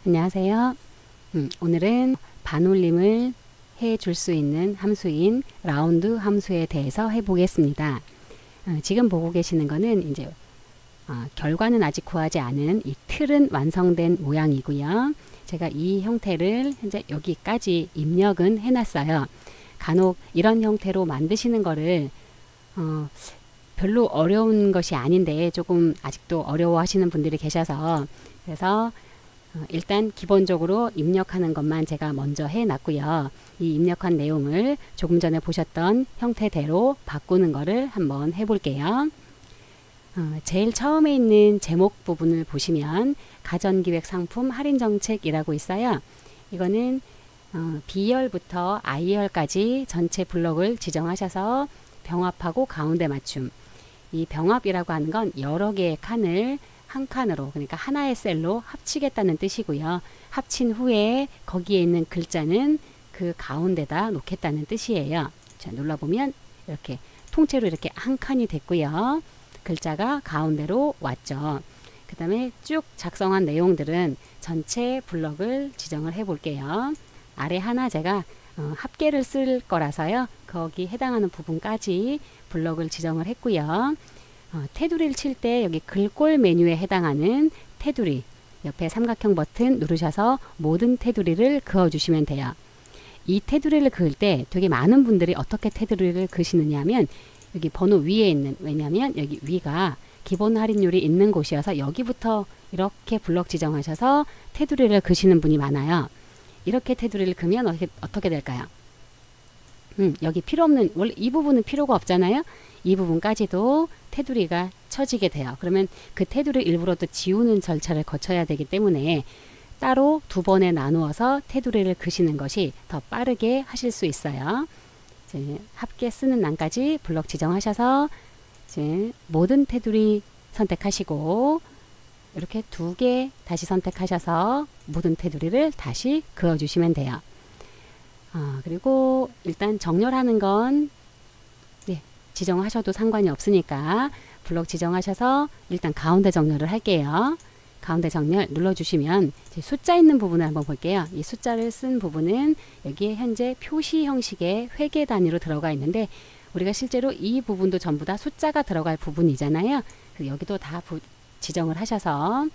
안녕하세요. 오늘은 반올림을 해줄 수 있는 함수인 라운드 함수에 대해서 해보겠습니다. 지금 보고 계시는 거는 이제 결과는 아직 구하지 않은 이 틀은 완성된 모양이고요. 제가 이 형태를 현재 여기까지 입력은 해놨어요. 간혹 이런 형태로 만드시는 거를 별로 어려운 것이 아닌데 조금 아직도 어려워하시는 분들이 계셔서 그래서 일단 기본적으로 입력하는 것만 제가 먼저 해놨고요. 이 입력한 내용을 조금 전에 보셨던 형태대로 바꾸는 거를 한번 해볼게요. 제일 처음에 있는 제목 부분을 보시면 가전기획 상품 할인 정책이라고 있어요. 이거는 B열부터 I열까지 전체 블록을 지정하셔서 병합하고 가운데 맞춤. 이 병합이라고 하는 건 여러 개의 칸을 한 칸으로, 그러니까 하나의 셀로 합치겠다는 뜻이고요. 합친 후에 거기에 있는 글자는 그 가운데다 놓겠다는 뜻이에요. 자, 눌러보면 이렇게 통째로 이렇게 한 칸이 됐고요. 글자가 가운데로 왔죠. 그 다음에 쭉 작성한 내용들은 전체 블럭을 지정을 해 볼게요. 아래 하나 제가 합계를 쓸 거라서요. 거기 해당하는 부분까지 블럭을 지정을 했고요. 테두리를 칠 때 여기 글꼴 메뉴에 해당하는 테두리 옆에 삼각형 버튼 누르셔서 모든 테두리를 그어주시면 돼요. 이 테두리를 그을 때 되게 많은 분들이 어떻게 테두리를 그시느냐 하면 여기 번호 위에 있는, 왜냐하면 여기 위가 기본 할인율이 있는 곳이어서 여기부터 이렇게 블럭 지정하셔서 테두리를 그시는 분이 많아요. 이렇게 테두리를 그으면 어떻게 될까요? 여기 필요 없는, 원래 이 부분은 필요가 없잖아요. 이 부분까지도 테두리가 쳐지게 돼요. 그러면 그 테두리 일부러 또 지우는 절차를 거쳐야 되기 때문에 따로 두 번에 나누어서 테두리를 그시는 것이 더 빠르게 하실 수 있어요. 이제 합계 쓰는 란까지 블럭 지정하셔서 이제 모든 테두리 선택하시고 이렇게 두 개 다시 선택하셔서 모든 테두리를 다시 그어주시면 돼요. 그리고 일단 정렬하는 건 지정하셔도 상관이 없으니까 블럭 지정하셔서 일단 가운데 정렬을 할게요. 가운데 정렬 눌러주시면 숫자 있는 부분을 한번 볼게요. 이 숫자를 쓴 부분은 여기에 현재 표시 형식의 회계 단위로 들어가 있는데 우리가 실제로 이 부분도 전부 다 숫자가 들어갈 부분이잖아요. 여기도 다 지정을 하셔서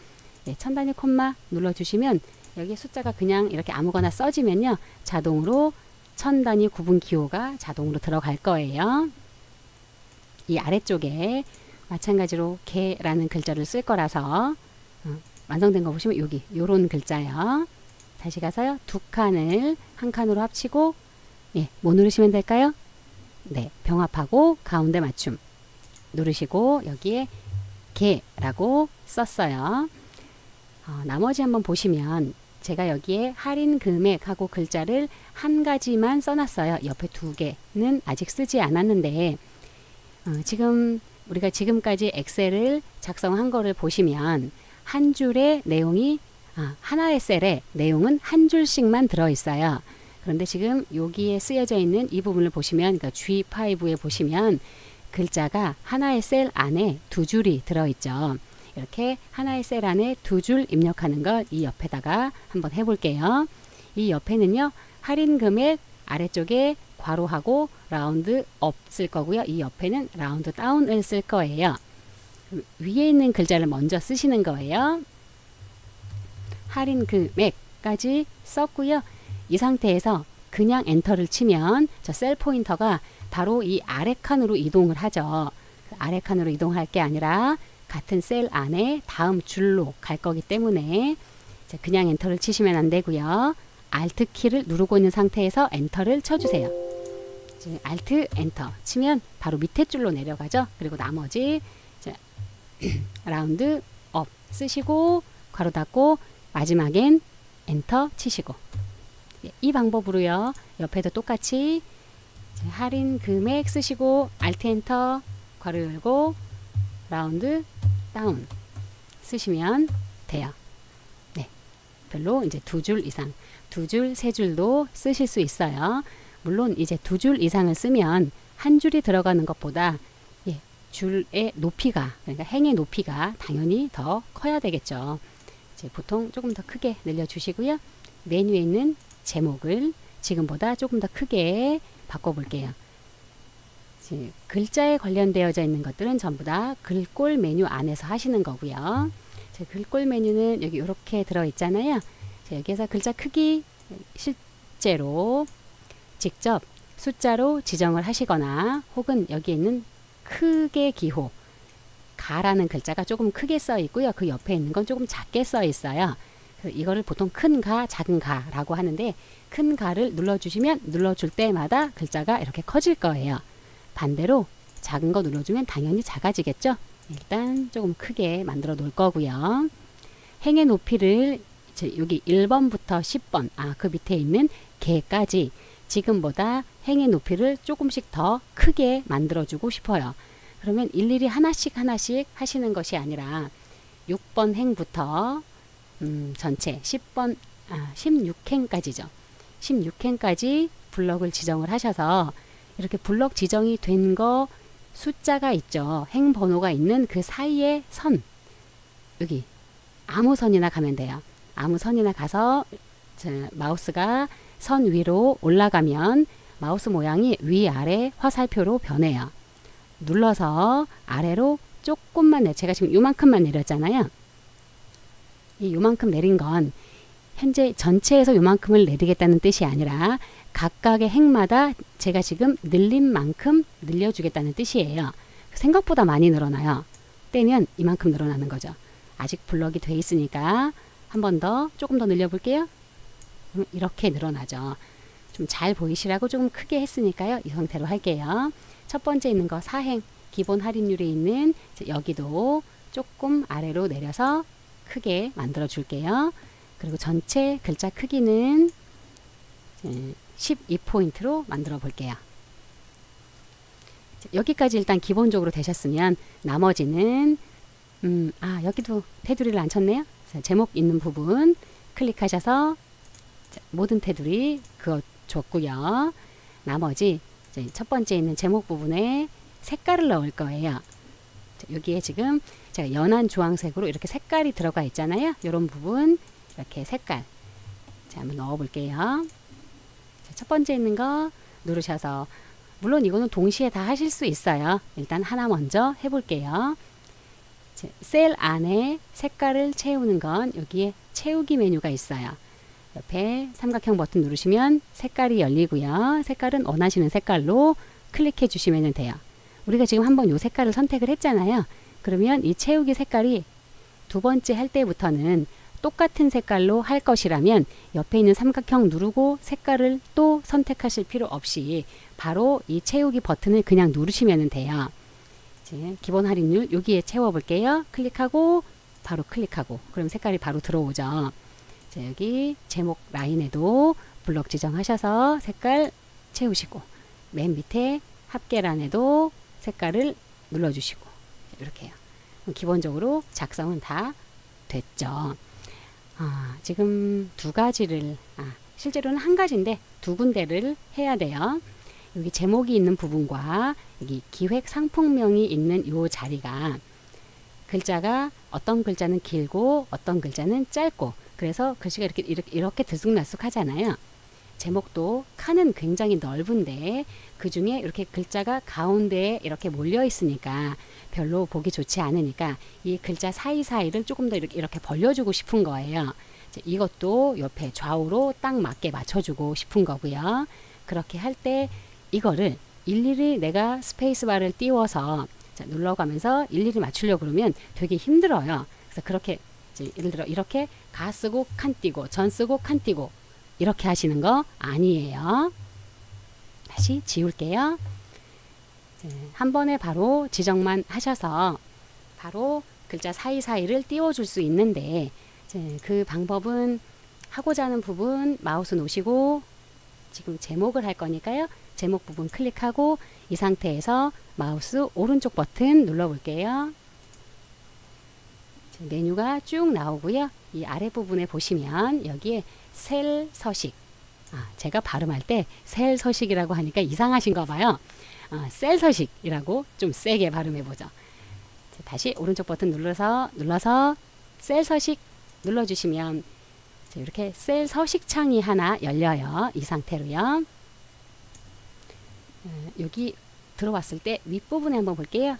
천 단위 콤마 눌러주시면 여기 숫자가 그냥 이렇게 아무거나 써지면요. 자동으로 천 단위 구분 기호가 자동으로 들어갈 거예요. 이 아래쪽에 마찬가지로 개라는 글자를 쓸 거라서 완성된 거 보시면 여기 요런 글자요. 다시 가서요. 두 칸을 한 칸으로 합치고 뭐 누르시면 될까요? 네, 병합하고 가운데 맞춤 누르시고 여기에 개라고 썼어요. 나머지 한번 보시면 제가 여기에 할인 금액하고 글자를 한 가지만 써놨어요. 옆에 두 개는 아직 쓰지 않았는데 지금 우리가 지금까지 엑셀을 작성한 거를 보시면 한 줄의 내용이 하나의 셀에 내용은 한 줄씩만 들어있어요. 그런데 지금 여기에 쓰여져 있는 이 부분을 보시면 그러니까 G5에 보시면 글자가 하나의 셀 안에 두 줄이 들어있죠. 이렇게 하나의 셀 안에 두 줄 입력하는 걸 이 옆에다가 한번 해볼게요. 이 옆에는요. 할인 금액 아래쪽에 괄호하고 라운드 업 쓸 거고요. 이 옆에는 라운드 다운을 쓸 거예요. 위에 있는 글자를 먼저 쓰시는 거예요. 할인 금액까지 썼고요. 이 상태에서 그냥 엔터를 치면 저 셀 포인터가 바로 이 아래 칸으로 이동을 하죠. 아래 칸으로 이동할 게 아니라 같은 셀 안에 다음 줄로 갈 거기 때문에 그냥 엔터를 치시면 안 되고요. Alt 키를 누르고 있는 상태에서 엔터를 쳐주세요. Alt 엔터 치면 바로 밑에 줄로 내려가죠. 그리고 나머지 라운드 업 쓰시고 괄호 닫고 마지막엔 엔터 치시고 이 방법으로요. 옆에도 똑같이 할인 금액 쓰시고 Alt 엔터 괄호 열고 라운드 다운 쓰시면 돼요. 네, 별로 이제 두 줄 이상, 두 줄, 세 줄도 쓰실 수 있어요. 물론 이제 두 줄 이상을 쓰면 한 줄이 들어가는 것보다 줄의 높이가, 그러니까 행의 높이가 당연히 더 커야 되겠죠. 이제 보통 조금 더 크게 늘려주시고요. 메뉴에 있는 제목을 지금보다 조금 더 크게 바꿔볼게요. 글자에 관련되어져 있는 것들은 전부 다 글꼴 메뉴 안에서 하시는 거고요. 글꼴 메뉴는 여기 이렇게 들어있잖아요. 여기에서 글자 크기 실제로 직접 숫자로 지정을 하시거나 혹은 여기 있는 크게 기호 가라는 글자가 조금 크게 써 있고요. 그 옆에 있는 건 조금 작게 써 있어요. 이거를 보통 큰 가, 작은 가라고 하는데 큰 가를 눌러주시면 눌러줄 때마다 글자가 이렇게 커질 거예요. 반대로 작은 거 눌러주면 당연히 작아지겠죠. 일단 조금 크게 만들어 놓을 거고요. 행의 높이를 여기 1번부터 10번 그 밑에 있는 개까지 지금보다 행의 높이를 조금씩 더 크게 만들어 주고 싶어요. 그러면 일일이 하나씩 하시는 것이 아니라 6번 행부터 전체 16행까지죠. 16행까지 블럭을 지정을 하셔서 이렇게 블럭 지정이 된 거 숫자가 있죠. 행 번호가 있는 그 사이에 선 여기 아무 선이나 가면 돼요. 아무 선이나 가서 마우스가 선 위로 올라가면 마우스 모양이 위아래 화살표로 변해요. 눌러서 아래로 조금만 제가 지금 요만큼만 내렸잖아요. 이 요만큼 내린 건 현재 전체에서 요만큼을 내리겠다는 뜻이 아니라 각각의 행마다 제가 지금 늘린 만큼 늘려주겠다는 뜻이에요. 생각보다 많이 늘어나요. 떼면 이만큼 늘어나는 거죠. 아직 블럭이 돼 있으니까 한 번 더 조금 더 늘려볼게요. 이렇게 늘어나죠. 좀 잘 보이시라고 조금 크게 했으니까요. 이 상태로 할게요. 첫 번째 있는 거 사행 기본 할인율이 있는 여기도 조금 아래로 내려서 크게 만들어 줄게요. 그리고 전체 글자 크기는 12포인트로 만들어 볼게요. 여기까지 일단 기본적으로 되셨으면 나머지는 여기도 테두리를 안 쳤네요. 제목 있는 부분 클릭하셔서 모든 테두리 그어 줬고요. 나머지 첫 번째 있는 제목 부분에 색깔을 넣을 거예요. 여기에 지금 제가 연한 주황색으로 이렇게 색깔이 들어가 있잖아요. 이런 부분 이렇게 색깔 한번 넣어 볼게요. 첫 번째 있는 거 누르셔서 물론 이거는 동시에 다 하실 수 있어요. 일단 하나 먼저 해볼게요. 셀 안에 색깔을 채우는 건 여기에 채우기 메뉴가 있어요. 옆에 삼각형 버튼 누르시면 색깔이 열리고요. 색깔은 원하시는 색깔로 클릭해 주시면 돼요. 우리가 지금 한번 이 색깔을 선택을 했잖아요. 그러면 이 채우기 색깔이 두 번째 할 때부터는 똑같은 색깔로 할 것이라면 옆에 있는 삼각형 누르고 색깔을 또 선택하실 필요 없이 바로 이 채우기 버튼을 그냥 누르시면 돼요. 이제 기본 할인율 여기에 채워볼게요. 클릭하고 바로 클릭하고 그럼 색깔이 바로 들어오죠. 자, 여기 제목 라인에도 블럭 지정하셔서 색깔 채우시고 맨 밑에 합계란에도 색깔을 눌러주시고 이렇게 해요. 기본적으로 작성은 다 됐죠. 지금 두 가지를 실제로는 한 가지인데 두 군데를 해야 돼요. 여기 제목이 있는 부분과 여기 기획 상품명이 있는 이 자리가 글자가 어떤 글자는 길고 어떤 글자는 짧고 그래서 글씨가 이렇게 들쑥날쑥 하잖아요. 제목도 칸은 굉장히 넓은데 그 중에 이렇게 글자가 가운데에 이렇게 몰려 있으니까 별로 보기 좋지 않으니까 이 글자 사이사이를 조금 더 이렇게 벌려주고 싶은 거예요. 이것도 옆에 좌우로 딱 맞게 맞춰주고 싶은 거고요. 그렇게 할 때 이거를 일일이 내가 스페이스바를 띄워서 눌러가면서 일일이 맞추려고 그러면 되게 힘들어요. 그래서 그렇게 예를 들어 이렇게 가 쓰고 칸 띄고 전 쓰고 칸 띄고 이렇게 하시는 거 아니에요. 다시 지울게요. 한 번에 바로 지정만 하셔서 바로 글자 사이사이를 띄워줄 수 있는데 그 방법은 하고자 하는 부분 마우스 놓으시고 지금 제목을 할 거니까요. 제목 부분 클릭하고 이 상태에서 마우스 오른쪽 버튼 눌러 볼게요. 메뉴가 쭉 나오고요. 이 아래 부분에 보시면 여기에 셀 서식 제가 발음할 때 셀 서식이라고 하니까 이상하신가 봐요. 셀 서식이라고 좀 세게 발음해 보죠. 다시 오른쪽 버튼 눌러서 셀 서식 눌러주시면 이렇게 셀 서식창이 하나 열려요. 이 상태로요. 여기 들어왔을 때 윗부분에 한번 볼게요.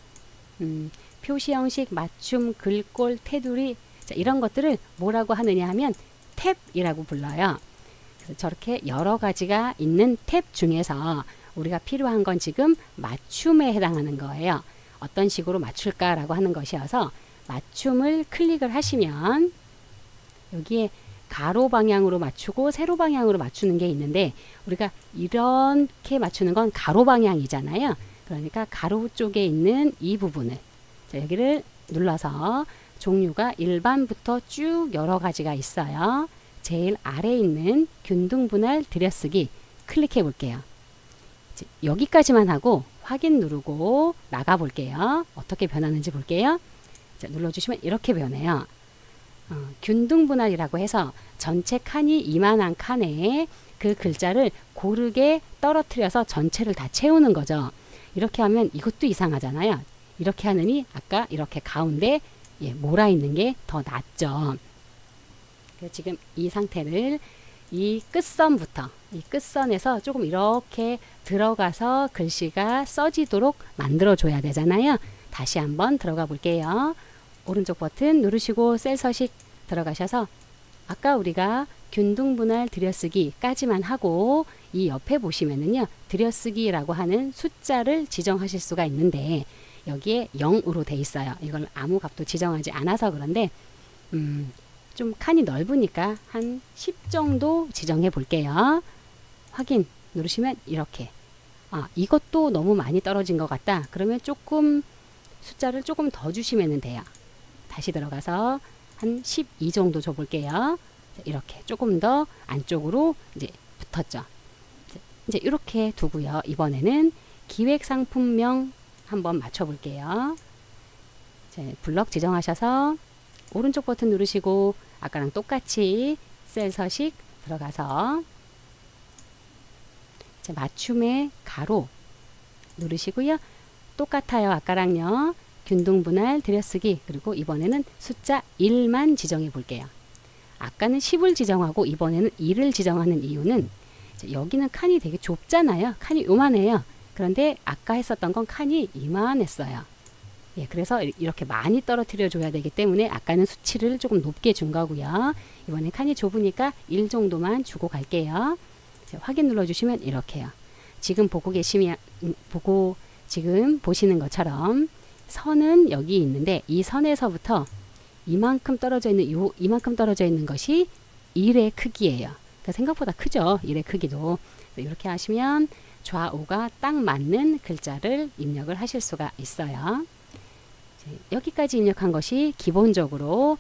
표시 형식, 맞춤, 글꼴, 테두리, 자, 이런 것들을 뭐라고 하느냐 하면 탭이라고 불러요. 그래서 저렇게 여러 가지가 있는 탭 중에서 우리가 필요한 건 지금 맞춤에 해당하는 거예요. 어떤 식으로 맞출까라고 하는 것이어서 맞춤을 클릭을 하시면 여기에 가로 방향으로 맞추고 세로 방향으로 맞추는 게 있는데 우리가 이렇게 맞추는 건 가로 방향이잖아요. 그러니까 가로 쪽에 있는 이 부분을 자, 여기를 눌러서 종류가 일반부터 쭉 여러 가지가 있어요. 제일 아래에 있는 균등 분할 들여쓰기 클릭해 볼게요. 여기까지만 하고 확인 누르고 나가 볼게요. 어떻게 변하는지 볼게요. 자, 눌러주시면 이렇게 변해요. 균등 분할이라고 해서 전체 칸이 이만한 칸에 그 글자를 고르게 떨어뜨려서 전체를 다 채우는 거죠. 이렇게 하면 이것도 이상하잖아요. 이렇게 하느니 아까 이렇게 가운데 몰아 있는 게 더 낫죠. 지금 이 상태를 이 끝선부터 이 끝선에서 조금 이렇게 들어가서 글씨가 써지도록 만들어 줘야 되잖아요. 다시 한번 들어가 볼게요. 오른쪽 버튼 누르시고 셀 서식 들어가셔서 아까 우리가 균등 분할 들여쓰기까지만 하고 이 옆에 보시면은요 들여쓰기라고 하는 숫자를 지정하실 수가 있는데 여기에 0으로 돼 있어요. 이걸 아무 값도 지정하지 않아서 그런데 좀 칸이 넓으니까 한 10 정도 지정해 볼게요. 확인 누르시면 이렇게 이것도 너무 많이 떨어진 것 같다. 그러면 조금 숫자를 조금 더 주시면 돼요. 다시 들어가서 한 12 정도 줘 볼게요. 이렇게 조금 더 안쪽으로 이제 붙었죠. 이제 이렇게 두고요. 이번에는 기획 상품명 한번 맞춰 볼게요. 블럭 지정하셔서 오른쪽 버튼 누르시고 아까랑 똑같이 셀 서식 들어가서 맞춤의 가로 누르시고요. 똑같아요. 아까랑요. 균등 분할 들여쓰기 그리고 이번에는 숫자 1만 지정해 볼게요. 아까는 10을 지정하고 이번에는 1을 지정하는 이유는 여기는 칸이 되게 좁잖아요. 칸이 요만해요. 그런데 아까 했었던 건 칸이 이만했어요. 그래서 이렇게 많이 떨어뜨려 줘야 되기 때문에 아까는 수치를 조금 높게 준 거고요. 이번에 칸이 좁으니까 1 정도만 주고 갈게요. 확인 눌러주시면 이렇게요. 지금 지금 보시는 것처럼 선은 여기 있는데 이 선에서부터 이만큼 떨어져 있는 것이 1의 크기예요. 그러니까 생각보다 크죠. 1의 크기도. 이렇게 하시면 좌우가 딱 맞는 글자를 입력을 하실 수가 있어요. 여기까지 입력한 것이 기본적으로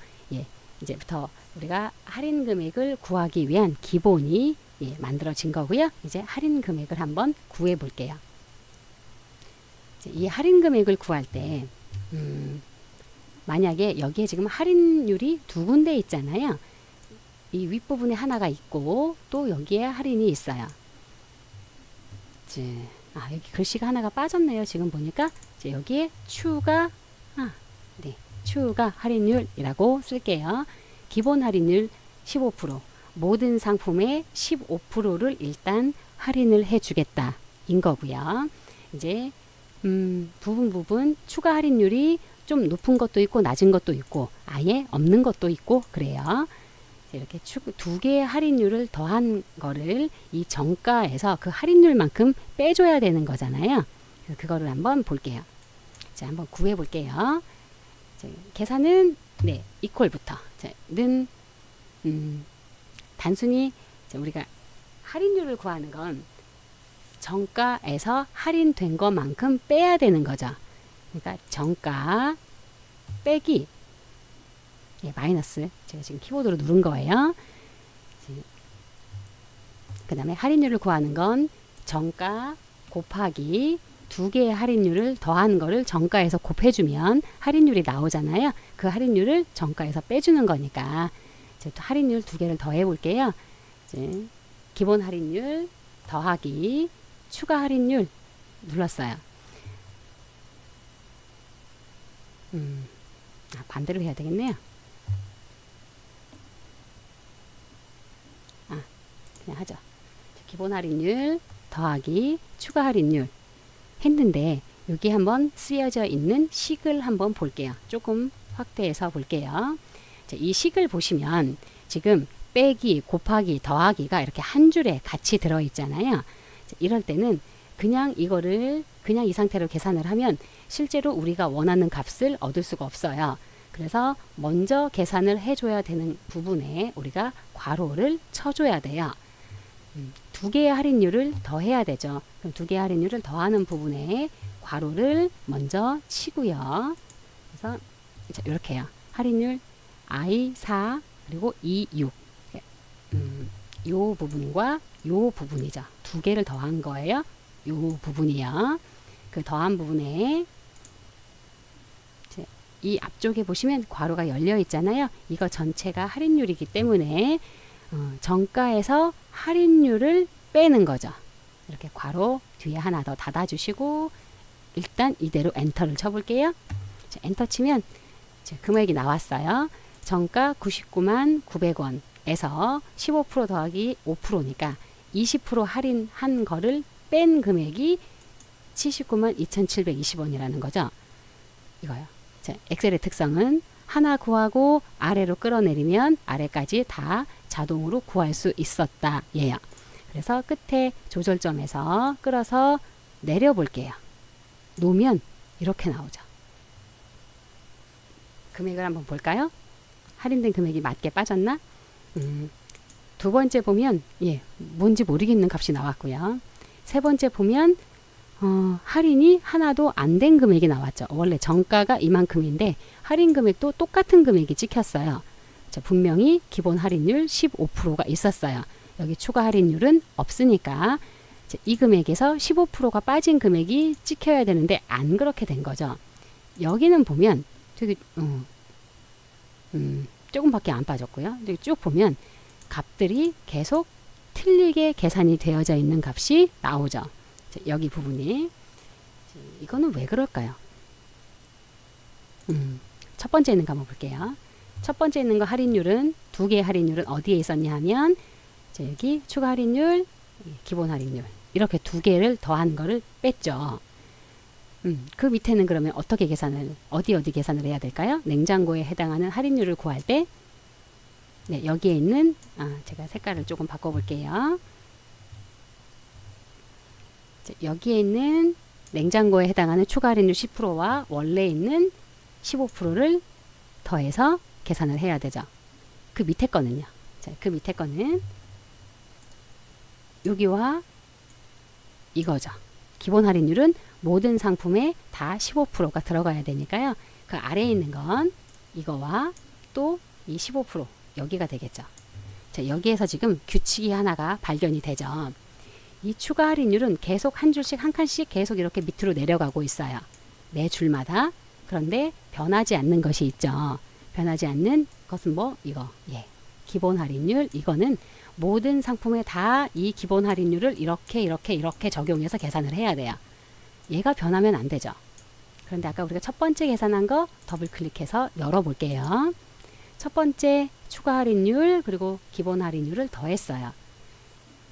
이제부터 우리가 할인 금액을 구하기 위한 기본이 만들어진 거고요. 이제 할인 금액을 한번 구해 볼게요. 이 할인 금액을 구할 때 만약에 여기에 지금 할인율이 두 군데 있잖아요. 이 윗부분에 하나가 있고 또 여기에 할인이 있어요. 여기 글씨가 하나가 빠졌네요. 지금 보니까 여기에 추가 할인율이라고 쓸게요. 기본 할인율 15%, 모든 상품의 15%를 일단 할인을 해주겠다 인 거고요. 이제 부분 추가 할인율이 좀 높은 것도 있고 낮은 것도 있고 아예 없는 것도 있고 그래요. 이렇게 두 개의 할인율을 더한 거를 이 정가에서 그 할인율만큼 빼줘야 되는 거잖아요. 그거를 한번 볼게요. 자, 한번 구해 볼게요. 계산은 이퀄부터 는 단순히 우리가 할인율을 구하는 건 정가에서 할인된 것만큼 빼야 되는 거죠. 그러니까 정가 빼기 마이너스 제가 지금 키보드로 누른 거예요. 그 다음에 할인율을 구하는 건 정가 곱하기 두 개의 할인율을 더한 거를 정가에서 곱해주면 할인율이 나오잖아요. 그 할인율을 정가에서 빼주는 거니까 또 할인율 두 개를 더해 볼게요. 기본 할인율 더하기 추가 할인율 눌렀어요. 반대로 해야 되겠네요. 그냥 하죠. 기본 할인율 더하기 추가 할인율 했는데 여기 한번 쓰여져 있는 식을 한번 볼게요. 조금 확대해서 볼게요. 자, 이 식을 보시면 지금 빼기, 곱하기, 더하기가 이렇게 한 줄에 같이 들어있잖아요. 자, 이럴 때는 그냥 이거를 그냥 이 상태로 계산을 하면 실제로 우리가 원하는 값을 얻을 수가 없어요. 그래서 먼저 계산을 해줘야 되는 부분에 우리가 괄호를 쳐줘야 돼요. 두 개의 할인율을 더해야 되죠. 그럼 두 개의 할인율을 더하는 부분에 괄호를 먼저 치고요. 그래서 이렇게요. 할인율 I4 그리고 E6 요 부분과 요 부분이죠. 두 개를 더한 거예요. 요 부분이요. 그 더한 부분에 이 앞쪽에 보시면 괄호가 열려 있잖아요. 이거 전체가 할인율이기 때문에 정가에서 할인율을 빼는 거죠. 이렇게 괄호 뒤에 하나 더 닫아주시고 일단 이대로 엔터를 쳐볼게요. 자, 엔터 치면 금액이 나왔어요. 정가 99만 900원에서 15% 더하기 5%니까 20% 할인한 거를 뺀 금액이 79만 2,720원이라는 거죠. 이거요. 자, 엑셀의 특성은 하나 구하고 아래로 끌어내리면 아래까지 다 자동으로 구할 수 있었다 예요. 그래서 끝에 조절점에서 끌어서 내려볼게요. 놓으면 이렇게 나오죠. 금액을 한번 볼까요? 할인된 금액이 맞게 빠졌나? 두 번째 보면 뭔지 모르겠는 값이 나왔고요. 세 번째 보면 할인이 하나도 안 된 금액이 나왔죠. 원래 정가가 이만큼인데 할인 금액도 똑같은 금액이 찍혔어요. 자, 분명히 기본 할인율 15%가 있었어요. 여기 추가 할인율은 없으니까 이 금액에서 15%가 빠진 금액이 찍혀야 되는데 안 그렇게 된 거죠. 여기는 보면 되게 조금밖에 안 빠졌고요. 쭉 보면 값들이 계속 틀리게 계산이 되어져 있는 값이 나오죠. 자, 여기 부분이 이거는 왜 그럴까요? 첫 번째 있는 거 한번 볼게요. 첫 번째 있는 거 할인율은 두 개의 할인율은 어디에 있었냐 하면 자, 여기 추가 할인율, 기본 할인율 이렇게 두 개를 더한 거를 뺐죠. 그 밑에는 그러면 어떻게 계산을 어디 계산을 해야 될까요? 냉장고에 해당하는 할인율을 구할 때 여기에 있는 제가 색깔을 조금 바꿔볼게요. 자, 여기에 있는 냉장고에 해당하는 추가 할인율 10%와 원래 있는 15%를 더해서 계산을 해야 되죠. 그 밑에 거는요. 자, 그 밑에 거는 여기와 이거죠. 기본 할인율은 모든 상품에 다 15%가 들어가야 되니까요. 그 아래에 있는 건 이거와 또 이 15% 여기가 되겠죠. 자, 여기에서 지금 규칙이 하나가 발견이 되죠. 이 추가 할인율은 계속 한 줄씩 한 칸씩 계속 이렇게 밑으로 내려가고 있어요. 매 줄마다. 그런데 변하지 않는 것이 있죠. 변하지 않는 것은 뭐 이거 기본 할인율 이거는 모든 상품에 다 이 기본 할인율을 이렇게 적용해서 계산을 해야 돼요. 얘가 변하면 안 되죠. 그런데 아까 우리가 첫 번째 계산한 거 더블 클릭해서 열어볼게요. 첫 번째 추가 할인율 그리고 기본 할인율을 더했어요.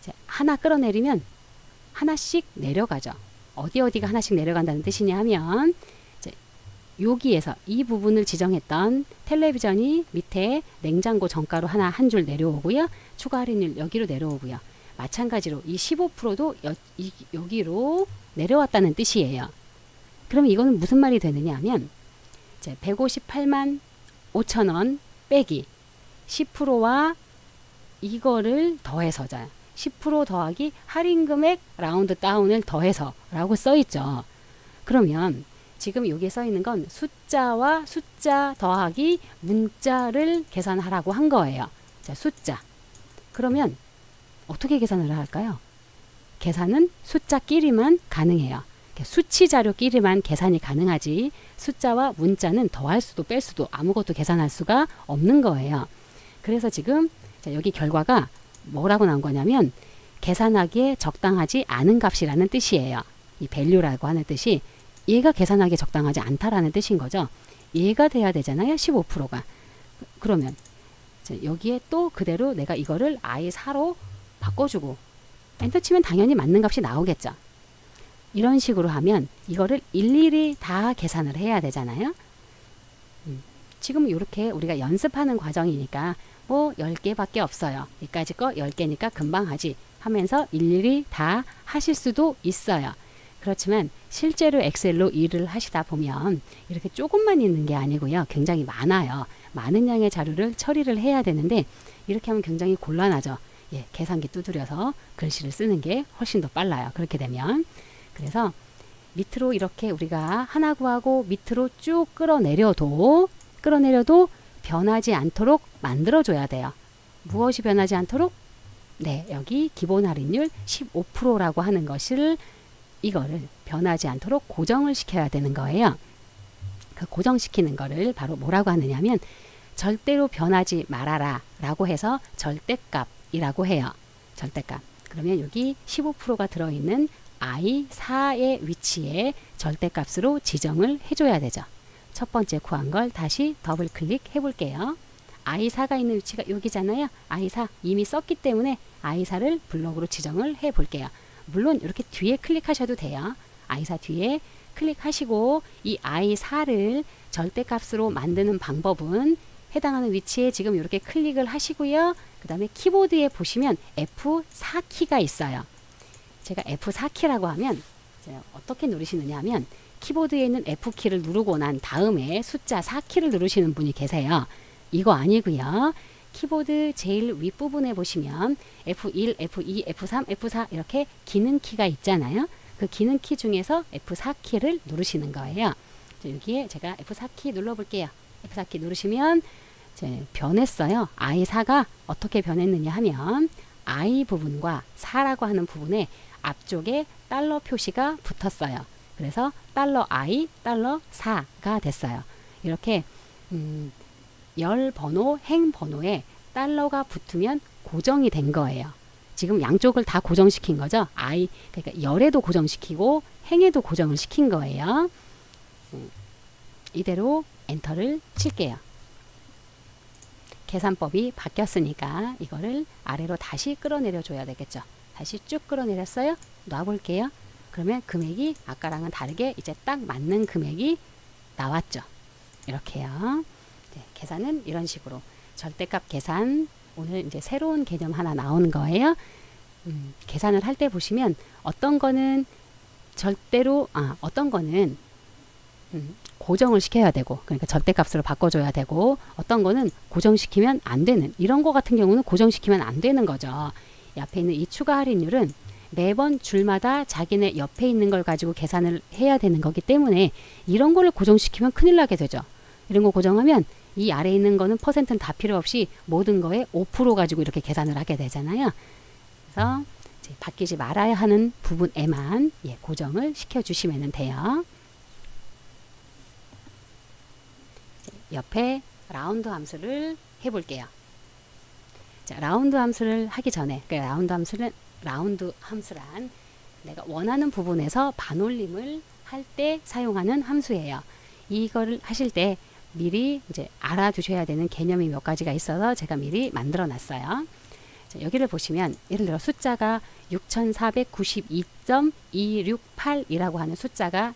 이제 하나 끌어내리면 하나씩 내려가죠. 어디가 하나씩 내려간다는 뜻이냐 하면 이제 여기에서 이 부분을 지정했던 텔레비전이 밑에 냉장고 정가로 하나 한 줄 내려오고요. 추가 할인율 여기로 내려오고요. 마찬가지로 이 15%도 여기로 내려왔다는 뜻이에요. 그러면 이거는 무슨 말이 되느냐 하면 이제 158만 5천 원 빼기 10%와 이거를 더해서자 10% 더하기 할인 금액 라운드 다운을 더해서 라고 써 있죠. 그러면 지금 여기에 써 있는 건 숫자와 숫자 더하기 문자를 계산하라고 한 거예요. 자, 숫자. 그러면 어떻게 계산을 할까요? 계산은 숫자끼리만 가능해요. 수치 자료끼리만 계산이 가능하지 숫자와 문자는 더할 수도 뺄 수도 아무것도 계산할 수가 없는 거예요. 그래서 지금 자, 여기 결과가 뭐라고 나온 거냐면 계산하기에 적당하지 않은 값이라는 뜻이에요. 이 value라고 하는 뜻이 얘가 계산하기에 적당하지 않다라는 뜻인 거죠. 얘가 돼야 되잖아요. 15%가. 그러면 자, 여기에 또 그대로 내가 이거를 I4로 바꿔주고 엔터 치면 당연히 맞는 값이 나오겠죠. 이런 식으로 하면 이거를 일일이 다 계산을 해야 되잖아요. 지금 이렇게 우리가 연습하는 과정이니까 뭐 10개밖에 없어요. 여기까지 거 10개니까 금방 하지 하면서 일일이 다 하실 수도 있어요. 그렇지만 실제로 엑셀로 일을 하시다 보면 이렇게 조금만 있는 게 아니고요. 굉장히 많아요. 많은 양의 자료를 처리를 해야 되는데 이렇게 하면 굉장히 곤란하죠. 예, 계산기 두드려서 글씨를 쓰는 게 훨씬 더 빨라요. 그렇게 되면. 그래서 밑으로 이렇게 우리가 하나 구하고 밑으로 쭉 끌어내려도 변하지 않도록 만들어줘야 돼요. 무엇이 변하지 않도록? 네, 여기 기본 할인율 15%라고 하는 것을 이거를 변하지 않도록 고정을 시켜야 되는 거예요. 그 고정시키는 거를 바로 뭐라고 하느냐면 절대로 변하지 말아라 라고 해서 절대값이라고 해요. 절대값. 그러면 여기 15%가 들어있는 I4의 위치에 절대값으로 지정을 해줘야 되죠. 첫 번째 구한 걸 다시 더블 클릭 해볼게요. I4가 있는 위치가 여기잖아요. I4 이미 썼기 때문에 I4를 블록으로 지정을 해볼게요. 물론 이렇게 뒤에 클릭하셔도 돼요. I4 뒤에 클릭하시고 이 I4를 절대값으로 만드는 방법은 해당하는 위치에 지금 이렇게 클릭을 하시고요. 그 다음에 키보드에 보시면 F4키가 있어요. 제가 F4키라고 하면 제가 어떻게 누르시느냐 하면 키보드에 있는 F키를 누르고 난 다음에 숫자 4키를 누르시는 분이 계세요. 이거 아니고요. 키보드 제일 윗부분에 보시면 F1, F2, F3, F4 이렇게 기능키가 있잖아요. 그 기능키 중에서 F4키를 누르시는 거예요. 여기에 제가 F4키 눌러볼게요. F4키 누르시면 이제 변했어요. I4가 어떻게 변했느냐 하면 I 부분과 4라고 하는 부분에 앞쪽에 달러 표시가 붙었어요. 그래서 $I, $4가 됐어요. 이렇게 열 번호, 행 번호에 달러가 붙으면 고정이 된 거예요. 지금 양쪽을 다 고정시킨 거죠. I, 그러니까 열에도 고정시키고 행에도 고정을 시킨 거예요. 이대로 엔터를 칠게요. 계산법이 바뀌었으니까 이거를 아래로 다시 끌어내려 줘야 되겠죠. 다시 쭉 끌어내렸어요. 놔볼게요. 그러면 금액이 아까랑은 다르게 이제 딱 맞는 금액이 나왔죠. 이렇게요. 네, 계산은 이런 식으로 절대값 계산 오늘 이제 새로운 개념 하나 나오는 거예요. 계산을 할 때 보시면 어떤 거는 절대로 어떤 거는 고정을 시켜야 되고 그러니까 절대값으로 바꿔줘야 되고 어떤 거는 고정시키면 안 되는 이런 거 같은 경우는 고정시키면 안 되는 거죠. 이 앞에 있는 이 추가 할인율은 매번 줄마다 자기네 옆에 있는 걸 가지고 계산을 해야 되는 거기 때문에 이런 거를 고정시키면 큰일 나게 되죠. 이런 거 고정하면 이 아래에 있는 거는 퍼센트는 다 필요 없이 모든 거에 5% 가지고 이렇게 계산을 하게 되잖아요. 그래서 이제 바뀌지 말아야 하는 부분에만 고정을 시켜주시면 돼요. 옆에 라운드 함수를 해볼게요. 자, 라운드 함수를 하기 전에 라운드 함수란 내가 원하는 부분에서 반올림을 할 때 사용하는 함수예요. 이거를 하실 때 미리 이제 알아두셔야 되는 개념이 몇 가지가 있어서 제가 미리 만들어 놨어요. 자, 여기를 보시면 예를 들어 숫자가 6492.268이라고 하는 숫자가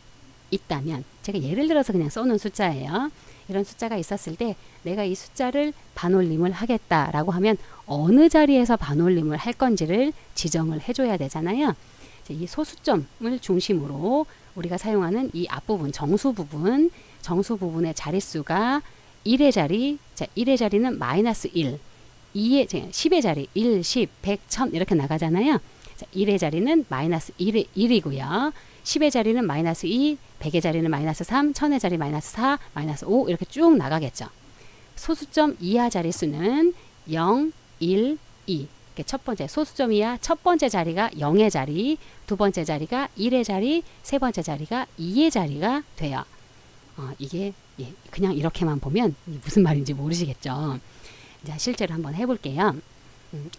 있다면 제가 예를 들어서 그냥 써놓은 숫자예요. 이런 숫자가 있었을 때 내가 이 숫자를 반올림을 하겠다라고 하면 어느 자리에서 반올림을 할 건지를 지정을 해줘야 되잖아요. 이 소수점을 중심으로 우리가 사용하는 이 앞부분 정수 부분의 자릿수가 1의 자리, 자 1의 자리는 마이너스 1, 10의 자리 1, 10, 100, 1000 이렇게 나가잖아요. 자, 1의 자리는 마이너스 1이고요. 10의 자리는 마이너스 2, 100의 자리는 마이너스 3, 1000의 자리 마이너스 4, 마이너스 5 이렇게 쭉 나가겠죠. 소수점 이하 자릿수는 0, 1, 2. 첫 번째 소수점 이하 첫 번째 자리가 0의 자리, 두 번째 자리가 1의 자리, 세 번째 자리가 2의 자리가 돼요. 이게 그냥 이렇게만 보면 무슨 말인지 모르시겠죠. 자, 실제로 한번 해볼게요.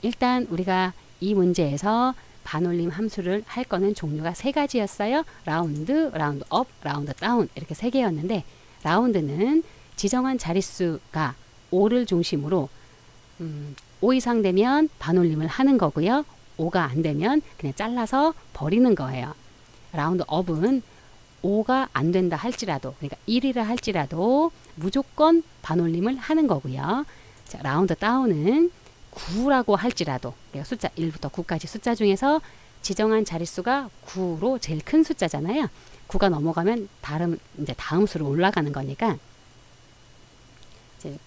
일단 우리가 이 문제에서 반올림 함수를 할 거는 종류가 세 가지였어요. 라운드, 라운드 업, 라운드 다운 이렇게 세 개였는데 라운드는 지정한 자릿수가 5를 중심으로 5 이상 되면 반올림을 하는 거고요. 5가 안 되면 그냥 잘라서 버리는 거예요. 라운드 업은 5가 안 된다 할지라도, 그러니까 1이라 할지라도 무조건 반올림을 하는 거고요. 자, 라운드 다운은 9라고 할지라도, 그러니까 숫자 1부터 9까지 숫자 중에서 지정한 자릿수가 9로 제일 큰 숫자잖아요. 9가 넘어가면 이제 다음 수로 올라가는 거니까 이제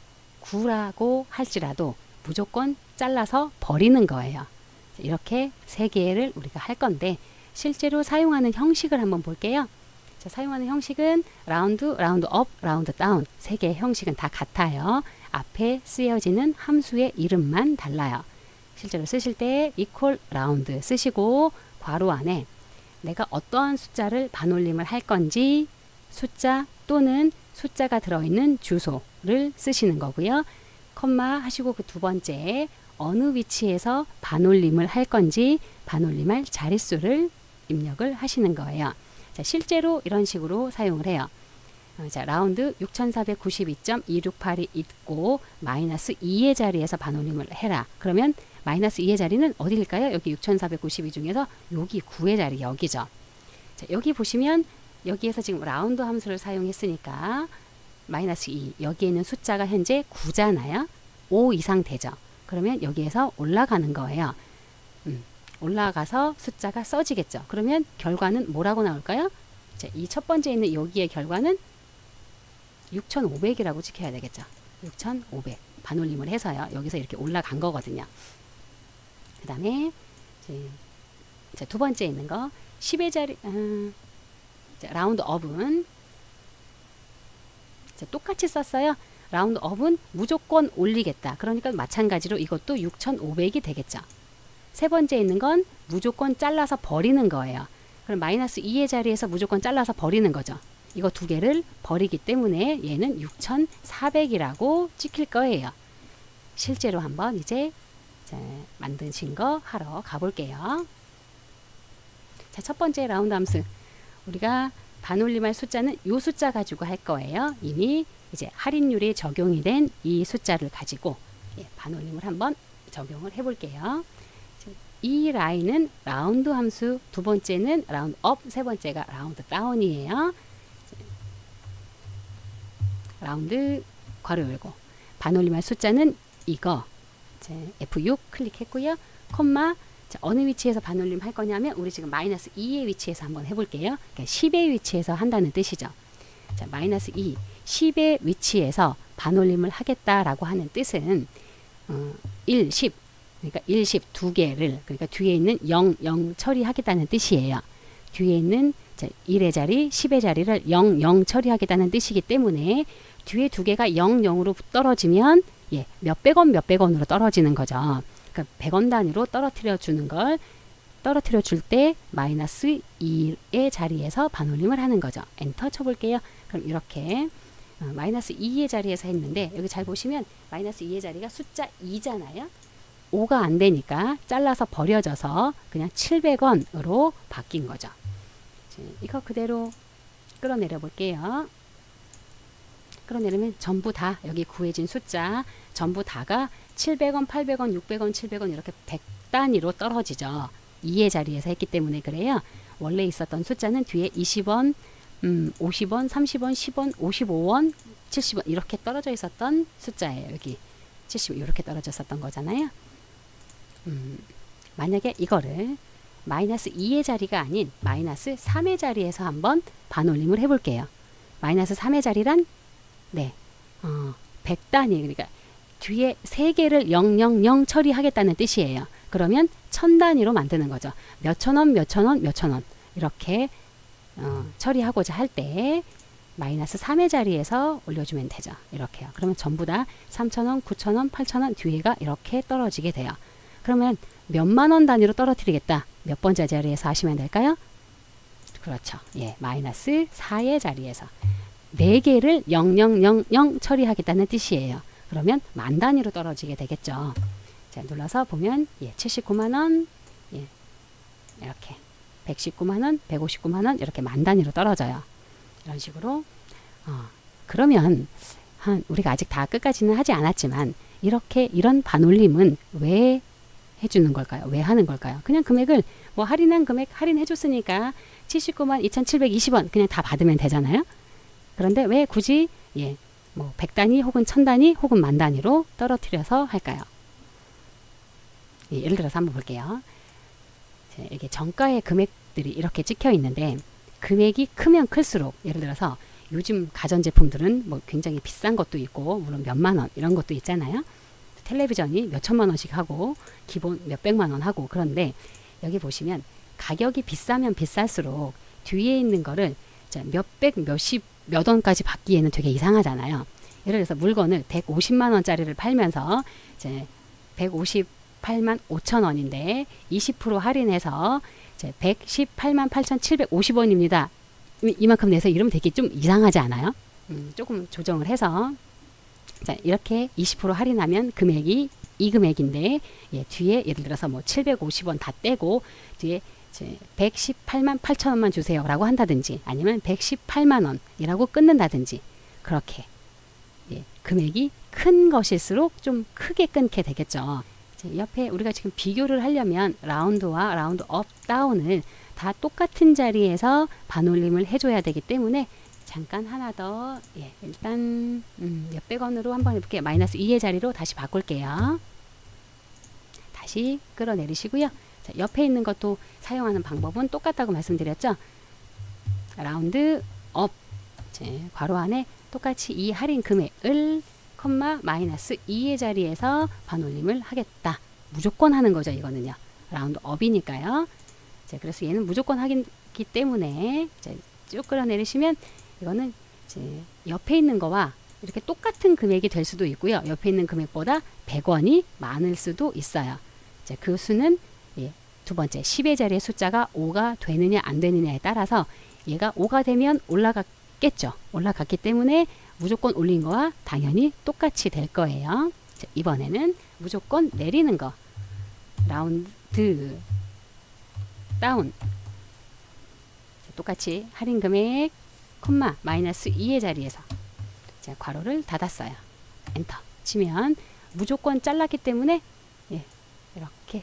9라고 할지라도 무조건 잘라서 버리는 거예요. 이렇게 세 개를 우리가 할 건데 실제로 사용하는 형식을 한번 볼게요. 자, 사용하는 형식은 라운드, 라운드 업, 라운드 다운 세 개의 형식은 다 같아요. 앞에 쓰여지는 함수의 이름만 달라요. 실제로 쓰실 때 equal 라운드 쓰시고 괄호 안에 내가 어떠한 숫자를 반올림을 할 건지 숫자 또는 숫자가 들어있는 주소를 쓰시는 거고요. 컴마 하시고 그 두 번째 어느 위치에서 반올림을 할 건지 반올림할 자릿수를 입력을 하시는 거예요. 자, 실제로 이런 식으로 사용을 해요. 자, 라운드 6492.268이 있고 마이너스 2의 자리에서 반올림을 해라. 그러면 마이너스 2의 자리는 어디일까요? 여기 6492 중에서 여기 9의 자리 여기죠. 자, 여기 보시면 여기에서 지금 라운드 함수를 사용했으니까 마이너스 2 여기에 있는 숫자가 현재 9잖아요. 5 이상 되죠. 그러면 여기에서 올라가는 거예요. 올라가서 숫자가 써지겠죠. 그러면 결과는 뭐라고 나올까요? 이 첫 번째 있는 여기의 결과는 6500이라고 지켜야 되겠죠. 6500 반올림을 해서요. 여기서 이렇게 올라간 거거든요. 그 다음에 두 번째 있는 거 10의 자리 라운드 업은 똑같이 썼어요. 라운드 업은 무조건 올리겠다. 그러니까 마찬가지로 이것도 6500이 되겠죠. 세 번째 있는 건 무조건 잘라서 버리는 거예요. 그럼 마이너스 2의 자리에서 무조건 잘라서 버리는 거죠. 이거 두 개를 버리기 때문에 얘는 6400이라고 찍힐 거예요. 실제로 한번 이제 만드신 거 하러 가볼게요. 자, 첫 번째 라운드 함수 우리가 반올림할 숫자는 이 숫자 가지고 할 거예요. 이미 이제 할인율이 적용이 된 이 숫자를 가지고 반올림을 한번 적용을 해볼게요. 이 라인은 라운드 함수, 두 번째는 라운드 업, 세 번째가 라운드 다운이에요. 라운드 괄호 열고 반올림할 숫자는 이거 F6 클릭했고요. 콤마 어느 위치에서 반올림 할 거냐면 우리 지금 마이너스 2의 위치에서 한번 해볼게요. 그러니까 10의 위치에서 한다는 뜻이죠. 자, 마이너스 2, 10의 위치에서 반올림을 하겠다라고 하는 뜻은 1, 10 그러니까 1, 10 두 개를 그러니까 뒤에 있는 0, 0 처리하겠다는 뜻이에요. 뒤에 있는 1의 자리, 10의 자리를 0, 0 처리하겠다는 뜻이기 때문에 뒤에 두 개가 0, 0으로 떨어지면 몇백 원, 몇백 원으로 떨어지는 거죠. 그러니까 100원 단위로 떨어뜨려 주는 걸 떨어뜨려 줄 때 마이너스 2의 자리에서 반올림을 하는 거죠. 엔터 쳐볼게요. 그럼 이렇게 마이너스 2의 자리에서 했는데 여기 잘 보시면 마이너스 2의 자리가 숫자 2잖아요. 5가 안 되니까 잘라서 버려져서 그냥 700원으로 바뀐 거죠. 이거 그대로 끌어내려 볼게요. 끌어내려면 전부 다 여기 구해진 숫자 전부 다가 700원, 800원, 600원, 700원 이렇게 100단위로 떨어지죠. 2의 자리에서 했기 때문에 그래요. 원래 있었던 숫자는 뒤에 20원, 50원, 30원, 10원, 55원, 70원 이렇게 떨어져 있었던 숫자예요. 여기 70원 이렇게 떨어졌었던 거잖아요. 만약에 이거를 마이너스 2의 자리가 아닌 마이너스 3의 자리에서 한번 반올림을 해볼게요. 마이너스 3의 자리란 100단위 그러니까 뒤에 3개를 000 처리하겠다는 뜻이에요. 그러면 1000단위로 만드는 거죠. 몇천원, 몇천원, 몇천원 이렇게 처리하고자 할 때 마이너스 3의 자리에서 올려주면 되죠. 이렇게요. 그러면 전부 다 3,000원, 9,000원, 8,000원 뒤에가 이렇게 떨어지게 돼요. 그러면 몇만 원 단위로 떨어뜨리겠다. 몇 번째 자리에서 하시면 될까요? 그렇죠. 마이너스 4의 자리에서 4개를 0000 처리하겠다는 뜻이에요. 그러면 만 단위로 떨어지게 되겠죠. 자, 눌러서 보면 79만원 이렇게 119만원, 159만원 이렇게 만 단위로 떨어져요. 이런 식으로 그러면 우리가 아직 다 끝까지는 하지 않았지만 이런 반올림은 왜 해주는 걸까요? 왜 하는 걸까요? 그냥 금액을 뭐 할인한 금액 할인해줬으니까 79만 2,720원 그냥 다 받으면 되잖아요. 그런데 왜 굳이 뭐 100단위 혹은 1000단위 혹은 만 단위로 떨어뜨려서 할까요? 예를 들어서 한번 볼게요. 이게 정가의 금액들이 이렇게 찍혀 있는데 금액이 크면 클수록 예를 들어서 요즘 가전제품들은 뭐 굉장히 비싼 것도 있고 물론 몇만 원 이런 것도 있잖아요. 텔레비전이 몇천만 원씩 하고 기본 몇백만 원 하고 그런데 여기 보시면 가격이 비싸면 비쌀수록 뒤에 있는 거를 몇백 몇십 몇 원까지 받기에는 되게 이상하잖아요. 예를 들어서 물건을 150만 원짜리를 팔면서 이제 158만 5천 원인데 20% 할인해서 이제 118만 8,750원입니다. 이만큼 내서 이러면 되게 좀 이상하지 않아요? 조금 조정을 해서 자, 이렇게 20% 할인하면 금액이 이 금액인데 뒤에 예를 들어서 뭐 750원 다 떼고 뒤에 118만 8천 원만 주세요 라고 한다든지 아니면 118만 원이라고 끊는다든지 그렇게 금액이 큰 것일수록 좀 크게 끊게 되겠죠. 옆에 우리가 지금 비교를 하려면 라운드와 라운드 업 다운을 다 똑같은 자리에서 반올림을 해줘야 되기 때문에 잠깐 하나 더 일단 몇백 원으로 한번 해볼게요. 마이너스 2의 자리로 다시 바꿀게요. 다시 끌어내리시고요. 자, 옆에 있는 것도 사용하는 방법은 똑같다고 말씀드렸죠. 라운드 업 괄호 안에 똑같이 이 할인 금액을 콤마 마이너스 2의 자리에서 반올림을 하겠다. 무조건 하는 거죠. 이거는요. 라운드 업이니까요. 자, 그래서 얘는 무조건 하기 때문에 쭉 끌어내리시면 이거는 이제 옆에 있는 거와 이렇게 똑같은 금액이 될 수도 있고요. 옆에 있는 금액보다 100원이 많을 수도 있어요. 자, 그 수는 두 번째 10의 자리의 숫자가 5가 되느냐 안 되느냐에 따라서 얘가 5가 되면 올라갔겠죠. 올라갔기 때문에 무조건 올린 거와 당연히 똑같이 될 거예요. 자, 이번에는 무조건 내리는 거 라운드 다운 똑같이 할인 금액 콤마 마이너스 2의 자리에서 자, 괄호를 닫았어요. 엔터 치면 무조건 잘랐기 때문에 이렇게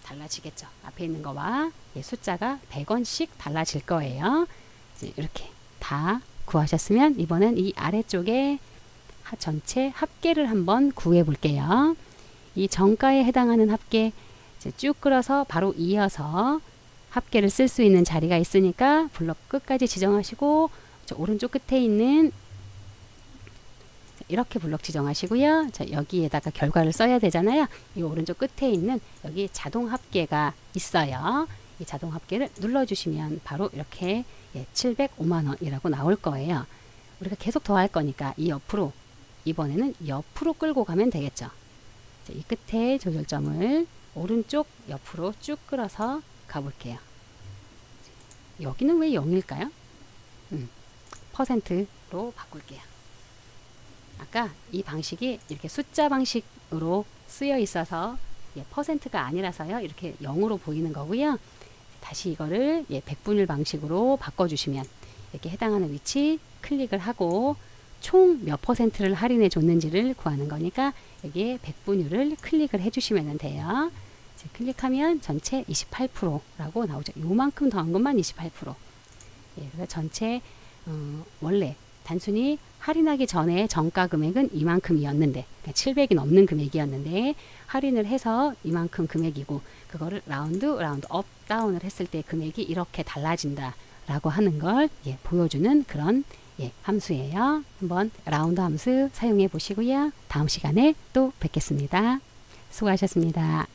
달라지겠죠. 앞에 있는 거와 숫자가 100원씩 달라질 거예요. 이렇게 다 구하셨으면 이번엔 이 아래쪽에 전체 합계를 한번 구해 볼게요. 이 정가에 해당하는 합계 쭉 끌어서 바로 이어서 합계를 쓸 수 있는 자리가 있으니까 블럭 끝까지 지정하시고 저 오른쪽 끝에 있는 이렇게 블럭 지정하시고요. 자, 여기에다가 결과를 써야 되잖아요. 이 오른쪽 끝에 있는 여기 자동 합계가 있어요. 이 자동 합계를 눌러주시면 바로 이렇게 705만 원이라고 나올 거예요. 우리가 계속 더 할 거니까 이 옆으로 이번에는 옆으로 끌고 가면 되겠죠. 자, 이 끝에 조절점을 오른쪽 옆으로 쭉 끌어서 가볼게요. 여기는 왜 0일까요? %로 바꿀게요. 아까 이 방식이 이렇게 숫자 방식으로 쓰여 있어서 %가 아니라서요. 이렇게 0으로 보이는 거고요. 다시 이거를 백분율 방식으로 바꿔주시면 이렇게 해당하는 위치 클릭을 하고 총 몇 %를 할인해 줬는지를 구하는 거니까 여기에 백분율을 클릭을 해주시면 돼요. 클릭하면 전체 28%라고 나오죠. 요만큼 더한 것만 28%. 그래서 전체 원래 단순히 할인하기 전에 정가 금액은 이만큼이었는데 그러니까 700이 넘는 금액이었는데 할인을 해서 이만큼 금액이고 그거를 라운드 업 다운을 했을 때 금액이 이렇게 달라진다 라고 하는 걸 보여주는 그런 함수예요. 한번 라운드 함수 사용해 보시고요. 다음 시간에 또 뵙겠습니다. 수고하셨습니다.